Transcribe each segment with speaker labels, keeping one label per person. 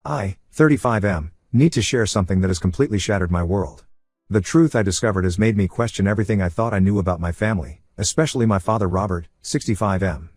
Speaker 1: I, 35M, need to share something that has completely shattered my world. The truth I discovered has made me question everything I thought I knew about my family, especially my father Robert, 65M.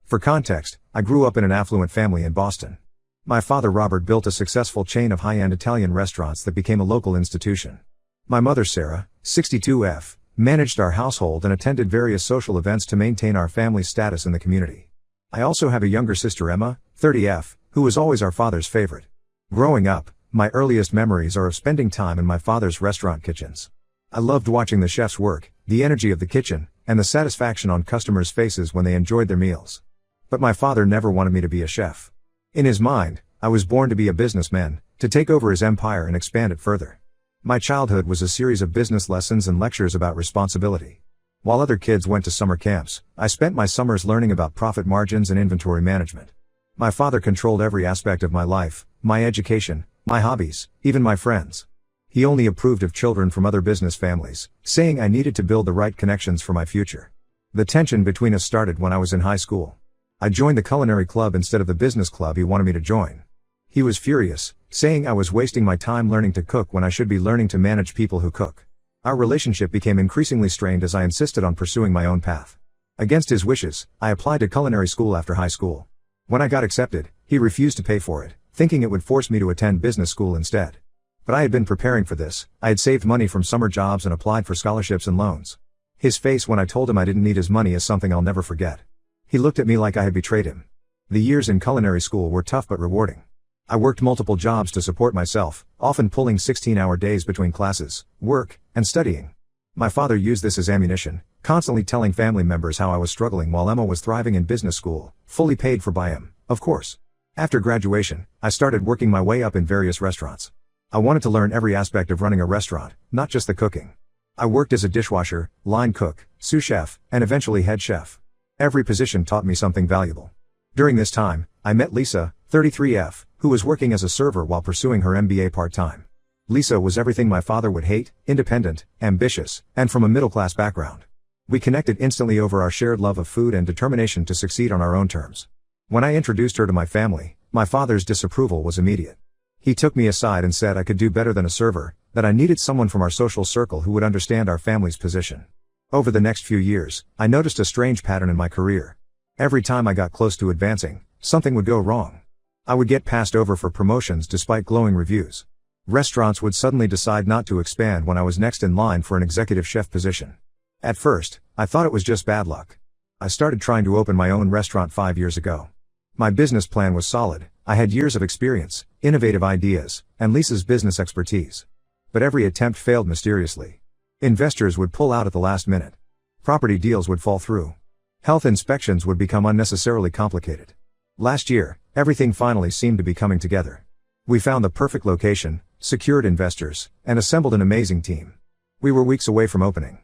Speaker 1: For context, I grew up in an affluent family in Boston. My father Robert built a successful chain of high-end Italian restaurants that became a local institution. My mother Sarah, 62F, managed our household and attended various social events to maintain our family's status in the community. I also have a younger sister Emma, 30F, who was always our father's favorite. Growing up, my earliest memories are of spending time in my father's restaurant kitchens. I loved watching the chefs work, the energy of the kitchen, and the satisfaction on customers' faces when they enjoyed their meals. But my father never wanted me to be a chef. In his mind, I was born to be a businessman, to take over his empire and expand it further. My childhood was a series of business lessons and lectures about responsibility. While other kids went to summer camps, I spent my summers learning about profit margins and inventory management. My father controlled every aspect of my life, my education, my hobbies, even my friends. He only approved of children from other business families, saying I needed to build the right connections for my future. The tension between us started when I was in high school. I joined the culinary club instead of the business club he wanted me to join. He was furious, saying I was wasting my time learning to cook when I should be learning to manage people who cook. Our relationship became increasingly strained as I insisted on pursuing my own path. Against his wishes, I applied to culinary school after high school. When I got accepted, he refused to pay for it, thinking it would force me to attend business school instead. But I had been preparing for this. I had saved money from summer jobs and applied for scholarships and loans. His face when I told him I didn't need his money is something I'll never forget. He looked at me like I had betrayed him. The years in culinary school were tough but rewarding. I worked multiple jobs to support myself, often pulling 16-hour days between classes, work, and studying. My father used this as ammunition, constantly telling family members how I was struggling while Emma was thriving in business school, fully paid for by him, of course. After graduation, I started working my way up in various restaurants. I wanted to learn every aspect of running a restaurant, not just the cooking. I worked as a dishwasher, line cook, sous chef, and eventually head chef. Every position taught me something valuable. During this time, I met Lisa, 33F, who was working as a server while pursuing her MBA part-time. Lisa was everything my father would hate, independent, ambitious, and from a middle-class background. We connected instantly over our shared love of food and determination to succeed on our own terms. When I introduced her to my family, my father's disapproval was immediate. He took me aside and said I could do better than a server, that I needed someone from our social circle who would understand our family's position. Over the next few years, I noticed a strange pattern in my career. Every time I got close to advancing, something would go wrong. I would get passed over for promotions despite glowing reviews. Restaurants would suddenly decide not to expand when I was next in line for an executive chef position. At first, I thought it was just bad luck. I started trying to open my own restaurant 5 years ago. My business plan was solid. I had years of experience, innovative ideas, and Lisa's business expertise. But every attempt failed mysteriously. Investors would pull out at the last minute. Property deals would fall through. Health inspections would become unnecessarily complicated. Last year, everything finally seemed to be coming together. We found the perfect location, secured investors, and assembled an amazing team. We were weeks away from opening.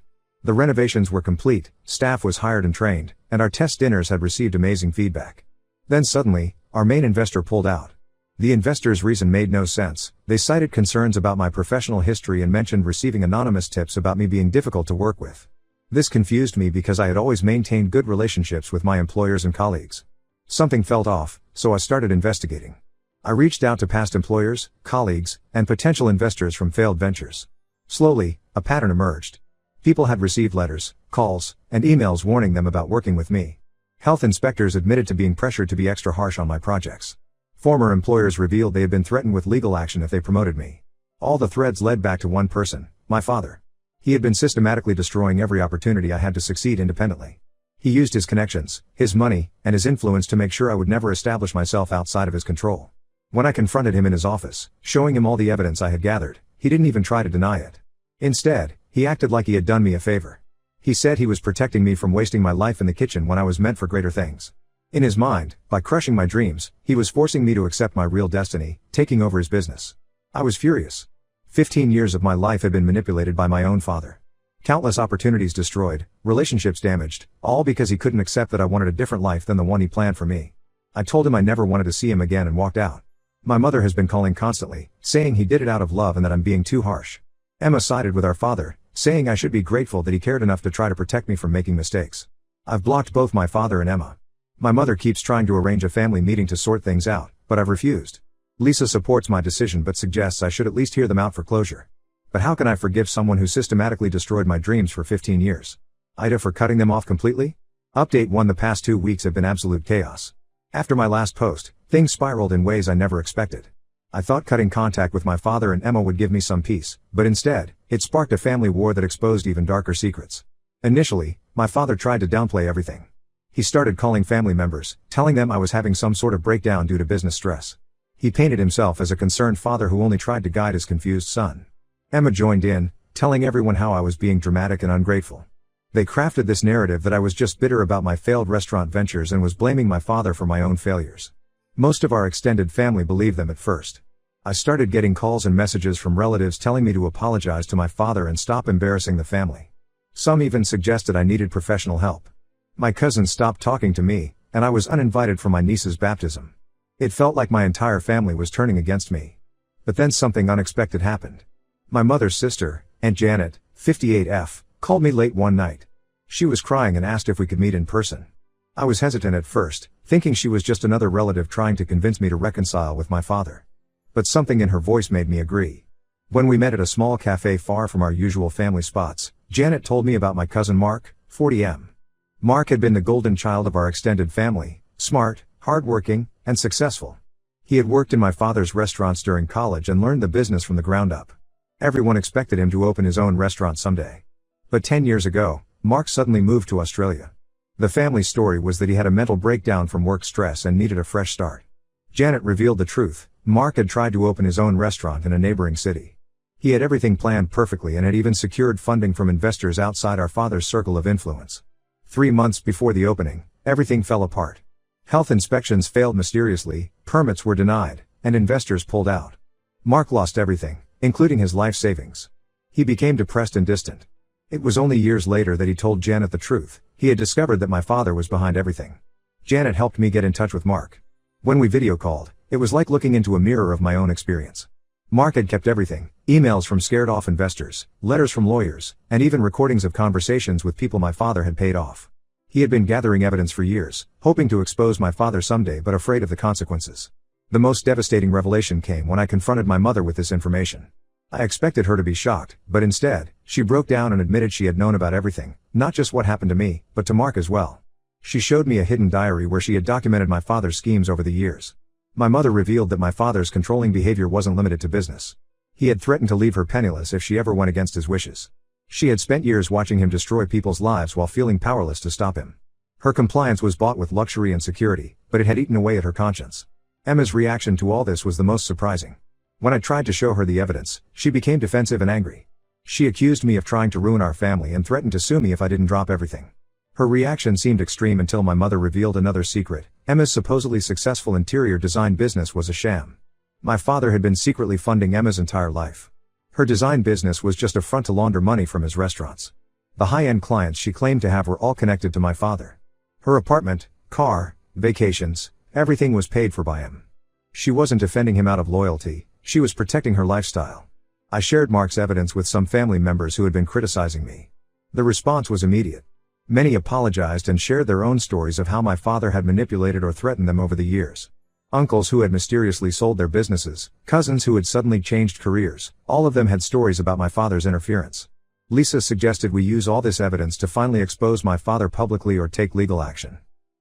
Speaker 1: The renovations were complete, staff was hired and trained, and our test dinners had received amazing feedback. Then suddenly, our main investor pulled out. The investor's reason made no sense. They cited concerns about my professional history and mentioned receiving anonymous tips about me being difficult to work with. This confused me because I had always maintained good relationships with my employers and colleagues. Something felt off, so I started investigating. I reached out to past employers, colleagues, and potential investors from failed ventures. Slowly, a pattern emerged. People had received letters, calls, and emails warning them about working with me. Health inspectors admitted to being pressured to be extra harsh on my projects. Former employers revealed they had been threatened with legal action if they promoted me. All the threads led back to one person, my father. He had been systematically destroying every opportunity I had to succeed independently. He used his connections, his money, and his influence to make sure I would never establish myself outside of his control. When I confronted him in his office, showing him all the evidence I had gathered, he didn't even try to deny it. Instead, he acted like he had done me a favor. He said he was protecting me from wasting my life in the kitchen when I was meant for greater things. In his mind, by crushing my dreams, he was forcing me to accept my real destiny, taking over his business. I was furious. 15 years of my life had been manipulated by my own father. Countless opportunities destroyed, relationships damaged, all because he couldn't accept that I wanted a different life than the one he planned for me. I told him I never wanted to see him again and walked out. My mother has been calling constantly, saying he did it out of love and that I'm being too harsh. Emma sided with our father, saying I should be grateful that he cared enough to try to protect me from making mistakes. I've blocked both my father and Emma. My mother keeps trying to arrange a family meeting to sort things out, but I've refused. Lisa supports my decision but suggests I should at least hear them out for closure. But how can I forgive someone who systematically destroyed my dreams for 15 years? Ida for cutting them off completely? Update 1. The past 2 weeks have been absolute chaos. After my last post, things spiraled in ways I never expected. I thought cutting contact with my father and Emma would give me some peace, but instead, it sparked a family war that exposed even darker secrets. Initially, my father tried to downplay everything. He started calling family members, telling them I was having some sort of breakdown due to business stress. He painted himself as a concerned father who only tried to guide his confused son. Emma joined in, telling everyone how I was being dramatic and ungrateful. They crafted this narrative that I was just bitter about my failed restaurant ventures and was blaming my father for my own failures. Most of our extended family believed them at first. I started getting calls and messages from relatives telling me to apologize to my father and stop embarrassing the family. Some even suggested I needed professional help. My cousins stopped talking to me, and I was uninvited for my niece's baptism. It felt like my entire family was turning against me. But then something unexpected happened. My mother's sister, Aunt Janet, 58F, called me late one night. She was crying and asked if we could meet in person. I was hesitant at first, thinking she was just another relative trying to convince me to reconcile with my father. But something in her voice made me agree. When we met at a small cafe far from our usual family spots, Janet told me about my cousin Mark, 40M. Mark had been the golden child of our extended family, smart, hardworking, and successful. He had worked in my father's restaurants during college and learned the business from the ground up. Everyone expected him to open his own restaurant someday. But 10 years ago, Mark suddenly moved to Australia. The family story was that he had a mental breakdown from work stress and needed a fresh start. Janet revealed the truth. Mark had tried to open his own restaurant in a neighboring city. He had everything planned perfectly and had even secured funding from investors outside our father's circle of influence. 3 months before the opening, everything fell apart. Health inspections failed mysteriously, permits were denied, and investors pulled out. Mark lost everything, including his life savings. He became depressed and distant. It was only years later that he told Janet the truth. He had discovered that my father was behind everything. Janet helped me get in touch with Mark. When we video called, it was like looking into a mirror of my own experience. Mark had kept everything, emails from scared-off investors, letters from lawyers, and even recordings of conversations with people my father had paid off. He had been gathering evidence for years, hoping to expose my father someday but afraid of the consequences. The most devastating revelation came when I confronted my mother with this information. I expected her to be shocked, but instead, she broke down and admitted she had known about everything, not just what happened to me, but to Mark as well. She showed me a hidden diary where she had documented my father's schemes over the years. My mother revealed that my father's controlling behavior wasn't limited to business. He had threatened to leave her penniless if she ever went against his wishes. She had spent years watching him destroy people's lives while feeling powerless to stop him. Her compliance was bought with luxury and security, but it had eaten away at her conscience. Emma's reaction to all this was the most surprising. When I tried to show her the evidence, she became defensive and angry. She accused me of trying to ruin our family and threatened to sue me if I didn't drop everything. Her reaction seemed extreme until my mother revealed another secret. Emma's supposedly successful interior design business was a sham. My father had been secretly funding Emma's entire life. Her design business was just a front to launder money from his restaurants. The high-end clients she claimed to have were all connected to my father. Her apartment, car, vacations, everything was paid for by him. She wasn't defending him out of loyalty, she was protecting her lifestyle. I shared Mark's evidence with some family members who had been criticizing me. The response was immediate. Many apologized and shared their own stories of how my father had manipulated or threatened them over the years. Uncles who had mysteriously sold their businesses, cousins who had suddenly changed careers, all of them had stories about my father's interference. Lisa suggested we use all this evidence to finally expose my father publicly or take legal action.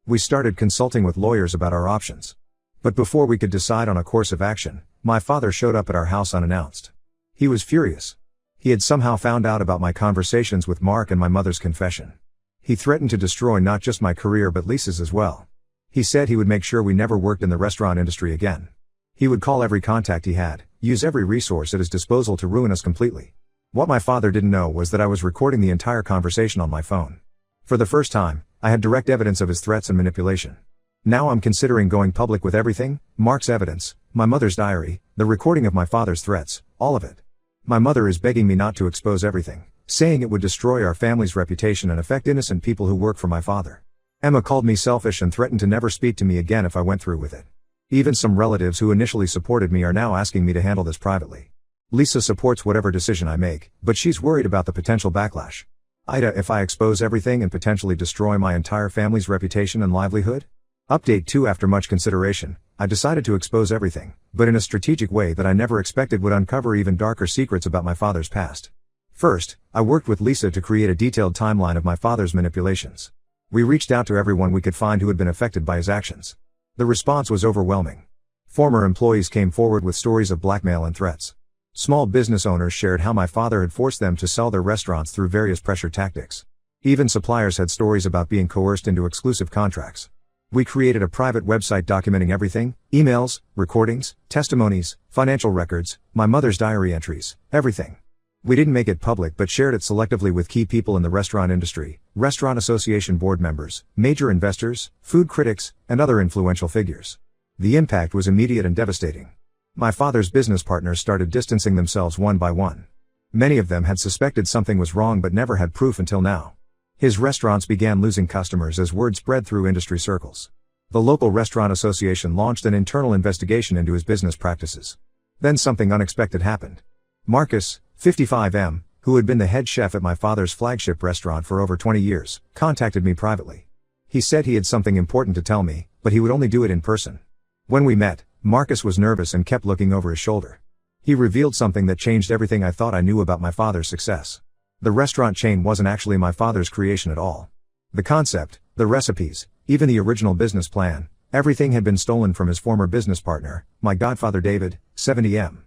Speaker 1: We started consulting with lawyers about our options. But before we could decide on a course of action, my father showed up at our house unannounced. He was furious. He had somehow found out about my conversations with Mark and my mother's confession. He threatened to destroy not just my career but Lisa's as well. He said he would make sure we never worked in the restaurant industry again. He would call every contact he had, use every resource at his disposal to ruin us completely. What my father didn't know was that I was recording the entire conversation on my phone. For the first time, I had direct evidence of his threats and manipulation. Now I'm considering going public with everything, Mark's evidence, my mother's diary, the recording of my father's threats, all of it. My mother is begging me not to expose everything, saying it would destroy our family's reputation and affect innocent people who work for my father. Emma called me selfish and threatened to never speak to me again if I went through with it. Even some relatives who initially supported me are now asking me to handle this privately. Lisa supports whatever decision I make, but she's worried about the potential backlash. Ida, if I expose everything and potentially destroy my entire family's reputation and livelihood? Update 2. After much consideration, I decided to expose everything, but in a strategic way that I never expected would uncover even darker secrets about my father's past. First, I worked with Lisa to create a detailed timeline of my father's manipulations. We reached out to everyone we could find who had been affected by his actions. The response was overwhelming. Former employees came forward with stories of blackmail and threats. Small business owners shared how my father had forced them to sell their restaurants through various pressure tactics. Even suppliers had stories about being coerced into exclusive contracts. We created a private website documenting everything: emails, recordings, testimonies, financial records, my mother's diary entries, everything. We didn't make it public but shared it selectively with key people in the restaurant industry, restaurant association board members, major investors, food critics, and other influential figures. The impact was immediate and devastating. My father's business partners started distancing themselves one by one. Many of them had suspected something was wrong but never had proof until now. His restaurants began losing customers as word spread through industry circles. The local restaurant association launched an internal investigation into his business practices. Then something unexpected happened. Marcus, 55M, who had been the head chef at my father's flagship restaurant for over 20 years, contacted me privately. He said he had something important to tell me, but he would only do it in person. When we met, Marcus was nervous and kept looking over his shoulder. He revealed something that changed everything I thought I knew about my father's success. The restaurant chain wasn't actually my father's creation at all. The concept, the recipes, even the original business plan, everything had been stolen from his former business partner, my godfather David, 70M.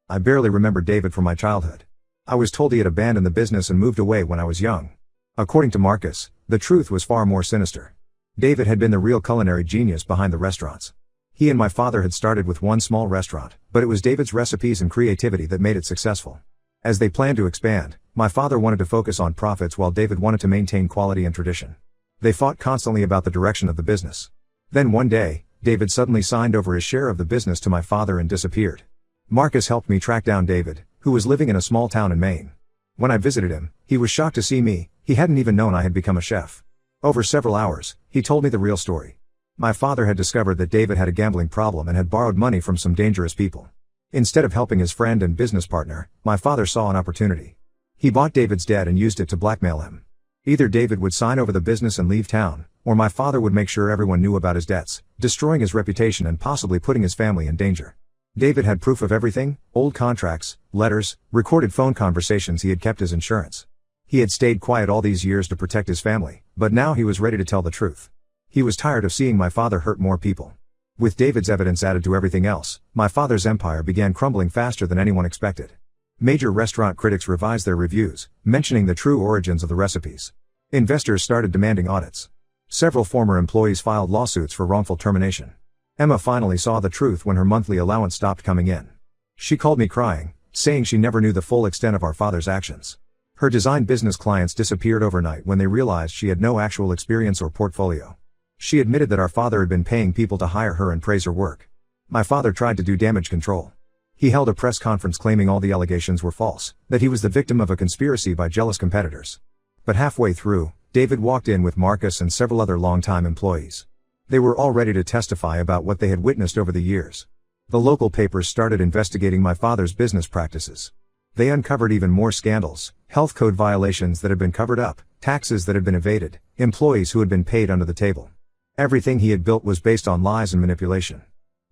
Speaker 1: I barely remembered David from my childhood. I was told he had abandoned the business and moved away when I was young. According to Marcus, the truth was far more sinister. David had been the real culinary genius behind the restaurants. He and my father had started with one small restaurant, but it was David's recipes and creativity that made it successful. As they planned to expand, my father wanted to focus on profits while David wanted to maintain quality and tradition. They fought constantly about the direction of the business. Then one day, David suddenly signed over his share of the business to my father and disappeared. Marcus helped me track down David, who was living in a small town in Maine. When I visited him, he was shocked to see me. He hadn't even known I had become a chef. Over several hours, he told me the real story. My father had discovered that David had a gambling problem and had borrowed money from some dangerous people. Instead of helping his friend and business partner, my father saw an opportunity. He bought David's debt and used it to blackmail him. Either David would sign over the business and leave town, or my father would make sure everyone knew about his debts, destroying his reputation and possibly putting his family in danger. David had proof of everything: old contracts, letters, recorded phone conversations he had kept as insurance. He had stayed quiet all these years to protect his family, but now he was ready to tell the truth. He was tired of seeing my father hurt more people. With David's evidence added to everything else, my father's empire began crumbling faster than anyone expected. Major restaurant critics revised their reviews, mentioning the true origins of the recipes. Investors started demanding audits. Several former employees filed lawsuits for wrongful termination. Emma finally saw the truth when her monthly allowance stopped coming in. She called me crying, saying she never knew the full extent of our father's actions. Her design business clients disappeared overnight when they realized she had no actual experience or portfolio. She admitted that our father had been paying people to hire her and praise her work. My father tried to do damage control. He held a press conference claiming all the allegations were false, that he was the victim of a conspiracy by jealous competitors. But halfway through, David walked in with Marcus and several other longtime employees. They were all ready to testify about what they had witnessed over the years. The local papers started investigating my father's business practices. They uncovered even more scandals: health code violations that had been covered up, taxes that had been evaded, employees who had been paid under the table. Everything he had built was based on lies and manipulation.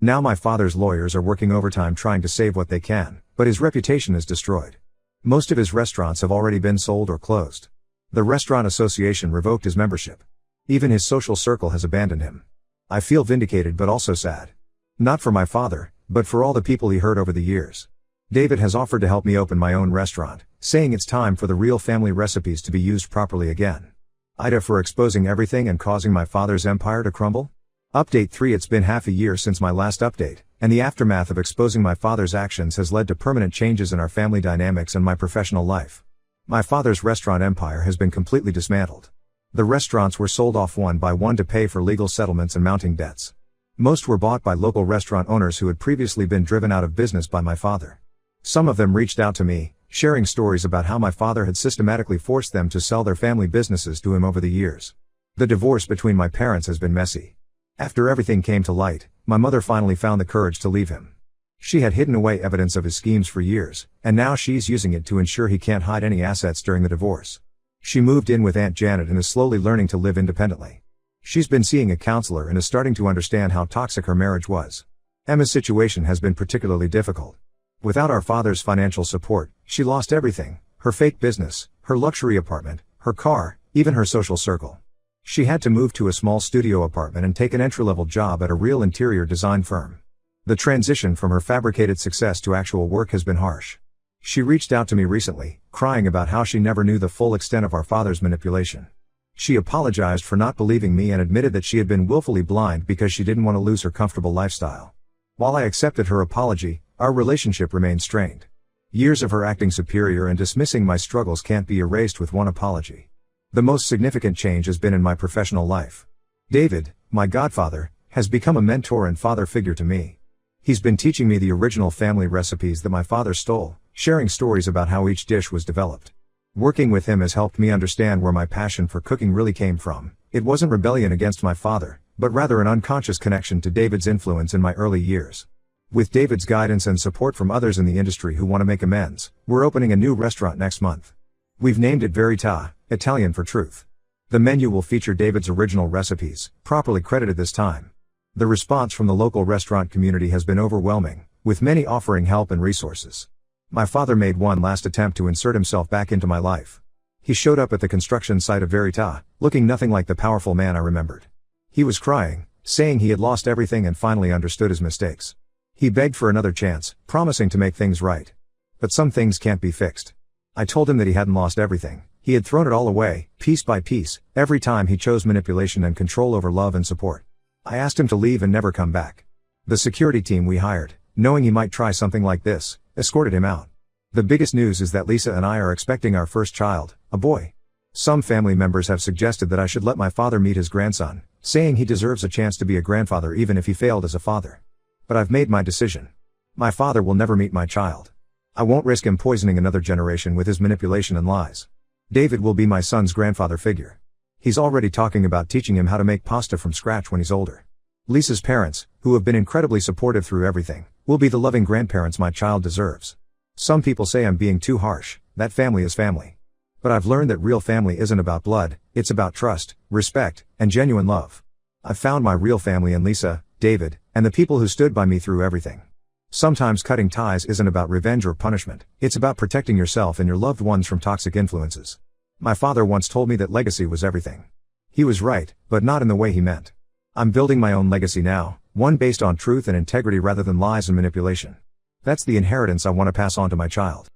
Speaker 1: Now my father's lawyers are working overtime trying to save what they can, but his reputation is destroyed. Most of his restaurants have already been sold or closed. The restaurant association revoked his membership. Even his social circle has abandoned him. I feel vindicated but also sad. Not for my father, but for all the people he hurt over the years. David has offered to help me open my own restaurant, saying it's time for the real family recipes to be used properly again. Ida for exposing everything and causing my father's empire to crumble? Update 3. It's been half a year since my last update, and the aftermath of exposing my father's actions has led to permanent changes in our family dynamics and my professional life. My father's restaurant empire has been completely dismantled. The restaurants were sold off one by one to pay for legal settlements and mounting debts. Most were bought by local restaurant owners who had previously been driven out of business by my father. Some of them reached out to me, sharing stories about how my father had systematically forced them to sell their family businesses to him over the years. The divorce between my parents has been messy. After everything came to light, my mother finally found the courage to leave him. She had hidden away evidence of his schemes for years, and now she's using it to ensure he can't hide any assets during the divorce. She moved in with Aunt Janet and is slowly learning to live independently. She's been seeing a counselor and is starting to understand how toxic her marriage was. Emma's situation has been particularly difficult. Without our father's financial support, she lost everything: her fake business, her luxury apartment, her car, even her social circle. She had to move to a small studio apartment and take an entry-level job at a real interior design firm. The transition from her fabricated success to actual work has been harsh. She reached out to me recently, crying about how she never knew the full extent of our father's manipulation. She apologized for not believing me and admitted that she had been willfully blind because she didn't want to lose her comfortable lifestyle. While I accepted her apology, our relationship remained strained. Years of her acting superior and dismissing my struggles can't be erased with one apology. The most significant change has been in my professional life. David, my godfather, has become a mentor and father figure to me. He's been teaching me the original family recipes that my father stole, sharing stories about how each dish was developed. Working with him has helped me understand where my passion for cooking really came from. It wasn't rebellion against my father, but rather an unconscious connection to David's influence in my early years. With David's guidance and support from others in the industry who want to make amends, we're opening a new restaurant next month. We've named it Verità, Italian for truth. The menu will feature David's original recipes, properly credited this time. The response from the local restaurant community has been overwhelming, with many offering help and resources. My father made one last attempt to insert himself back into my life. He showed up at the construction site of Verità, looking nothing like the powerful man I remembered. He was crying, saying he had lost everything and finally understood his mistakes. He begged for another chance, promising to make things right. But some things can't be fixed. I told him that he hadn't lost everything. He had thrown it all away, piece by piece, every time he chose manipulation and control over love and support. I asked him to leave and never come back. The security team we hired, knowing he might try something like this, escorted him out. The biggest news is that Lisa and I are expecting our first child, a boy. Some family members have suggested that I should let my father meet his grandson, saying he deserves a chance to be a grandfather even if he failed as a father. But I've made my decision. My father will never meet my child. I won't risk him poisoning another generation with his manipulation and lies. David will be my son's grandfather figure. He's already talking about teaching him how to make pasta from scratch when he's older. Lisa's parents, who have been incredibly supportive through everything, will be the loving grandparents my child deserves. Some people say I'm being too harsh, that family is family. But I've learned that real family isn't about blood, it's about trust, respect, and genuine love. I've found my real family in Lisa, David, and the people who stood by me through everything. Sometimes cutting ties isn't about revenge or punishment, it's about protecting yourself and your loved ones from toxic influences. My father once told me that legacy was everything. He was right, but not in the way he meant. I'm building my own legacy now, one based on truth and integrity rather than lies and manipulation. That's the inheritance I want to pass on to my child.